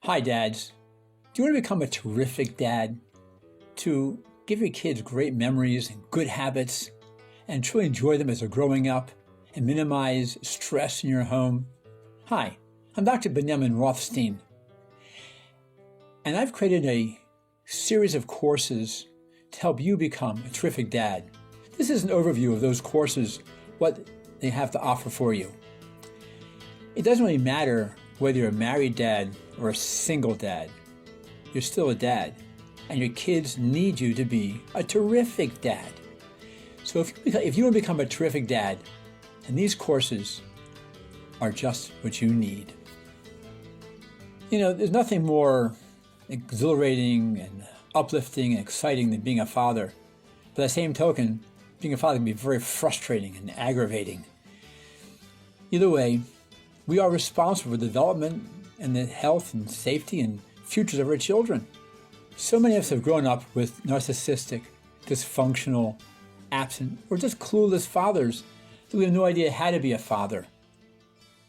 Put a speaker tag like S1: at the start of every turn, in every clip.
S1: Hi, dads. Do you want to become a terrific dad? To give your kids great memories and good habits and truly enjoy them as they're growing up and minimize stress in your home? Hi, I'm Dr. Benjamin Rothstein, and I've created a series of courses to help you become a terrific dad. This is an overview of those courses, what they have to offer for you. It doesn't really matter whether you're a married dad or a single dad. You're still a dad, and your kids need you to be a terrific dad. So if you want to become a terrific dad, then these courses are just what you need. You know, there's nothing more exhilarating and uplifting and exciting than being a father. By the same token, being a father can be very frustrating and aggravating. Either way, we are responsible for the development and the health and safety and futures of our children. So many of us have grown up with narcissistic, dysfunctional, absent, or just clueless fathers that we have no idea how to be a father.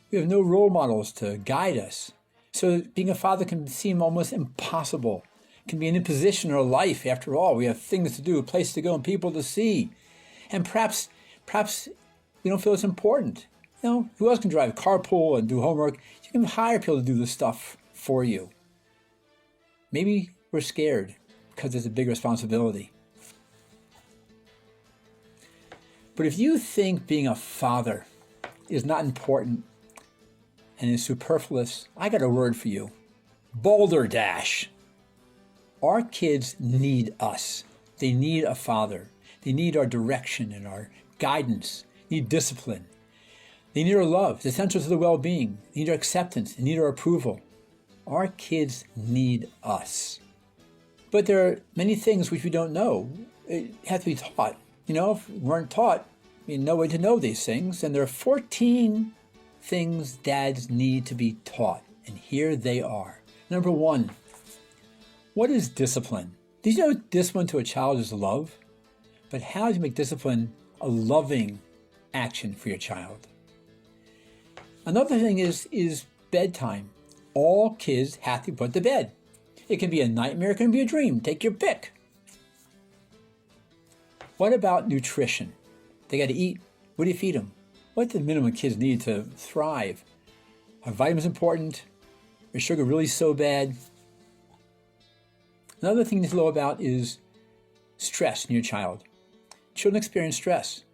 S1: We have no role models to guide us. So being a father can seem almost impossible. It can be an imposition in our life. After all, we have things to do, a place to go, and people to see. And perhaps we don't feel it's important. You know, who else can drive, carpool, and do homework? You can hire people to do this stuff for you. Maybe we're scared because it's a big responsibility. But if you think being a father is not important and is superfluous, I got a word for you. Boulder Dash. Our kids need us. They need a father. They need our direction and our guidance. They need discipline. They need our love. It's essential to their well-being. They need our acceptance. They need our approval. Our kids need us. But there are many things which we don't know. It has to be taught. You know, if we weren't taught, we no way to know these things. And there are 14 things dads need to be taught. And here they are. Number 1, what is discipline? Did you know discipline to a child is love? But how do you make discipline a loving action for your child? Another thing is bedtime. All kids have to be put to bed. It can be a nightmare, it can be a dream. Take your pick. What about nutrition? They got to eat. What do you feed them? What's the minimum kids need to thrive? Are vitamins important? Is sugar really so bad? Another thing to know about is stress in your child. Children experience stress.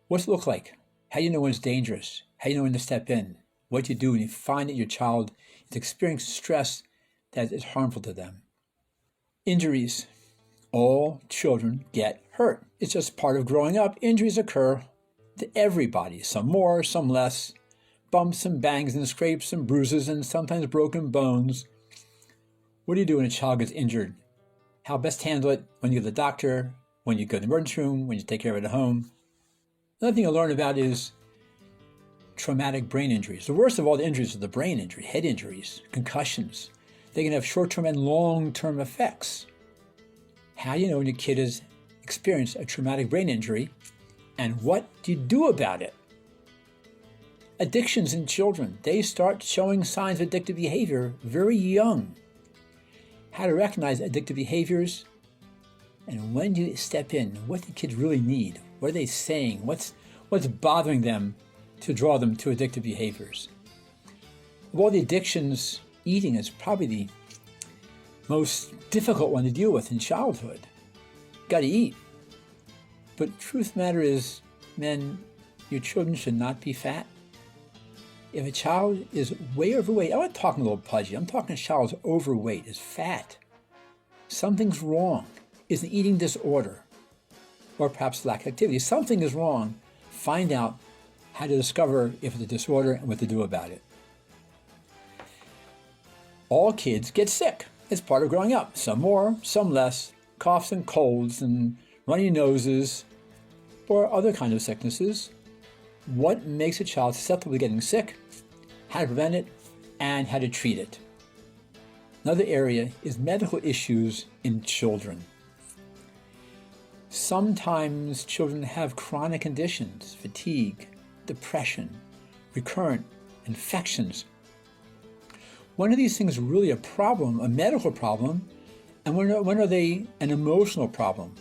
S1: What's it look like? How do you know when it's dangerous? How do you know when to step in? What do you do when you find that your child is experiencing stress that is harmful to them? Injuries. All children get hurt. It's just part of growing up. Injuries occur to everybody, some more, some less. Bumps and bangs and scrapes and bruises and sometimes broken bones. What do you do when a child gets injured? How best handle it when you go to the doctor, when you go to the emergency room, when you take care of it at home. Another thing you'll learn about is traumatic brain injuries. The worst of all the injuries are the brain injury, head injuries, concussions. They can have short-term and long-term effects. How do you know when your kid has experienced a traumatic brain injury, and what do you do about it? Addictions in children. They start showing signs of addictive behavior very young. How to recognize addictive behaviors, and when do you step in? What do kids really need? What are they saying? What's bothering them to draw them to addictive behaviors? Of all the addictions, eating is probably the most difficult one to deal with in childhood. Got to eat. But truth of the matter is, men, your children should not be fat. If a child is way overweight, I'm not talking a little pudgy, I'm talking a child's overweight, is fat. Something's wrong. It's an eating disorder, or perhaps lack of activity. Something is wrong. Find out how to discover if it's a disorder and what to do about it. All kids get sick. It's part of growing up. Some more, some less. Coughs and colds and runny noses or other kinds of sicknesses. What makes a child susceptible to getting sick, how to prevent it, and how to treat it. Another area is medical issues in children. Sometimes children have chronic conditions, fatigue, depression, recurrent infections. When are these things really a problem, a medical problem, and when are they an emotional problem?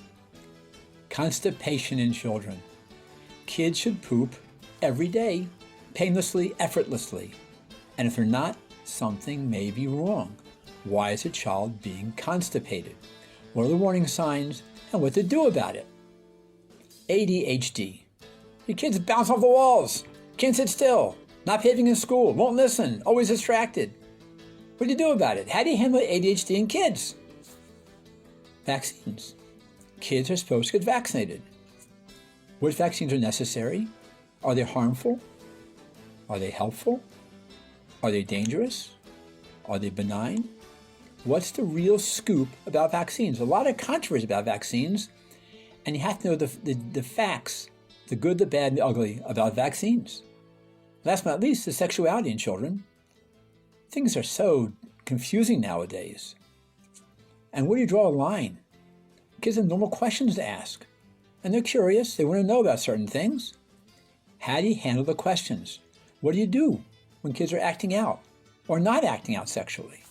S1: Constipation in children. Kids should poop every day, painlessly, effortlessly. And if they're not, something may be wrong. Why is a child being constipated? What are the warning signs and what to do about it? ADHD. Your kids bounce off the walls, can't sit still, not behaving in school, won't listen, always distracted. What do you do about it? How do you handle ADHD in kids? Vaccines. Kids are supposed to get vaccinated. What vaccines are necessary? Are they harmful? Are they helpful? Are they dangerous? Are they benign? What's the real scoop about vaccines? A lot of controversy about vaccines, and you have to know the facts, the good, the bad, and the ugly about vaccines. Last but not least, the sexuality in children. Things are so confusing nowadays. And where do you draw a line? Kids have normal questions to ask. And they're curious, they want to know about certain things. How do you handle the questions? What do you do when kids are acting out or not acting out sexually?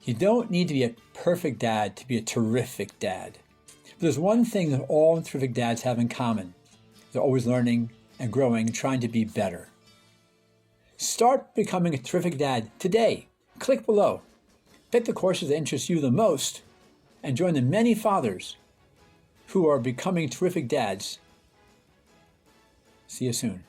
S1: You don't need to be a perfect dad to be a terrific dad. But there's one thing that all terrific dads have in common. They're always learning and growing, trying to be better. Start becoming a terrific dad today. Click below. Pick the courses that interest you the most and join the many fathers who are becoming terrific dads. See you soon.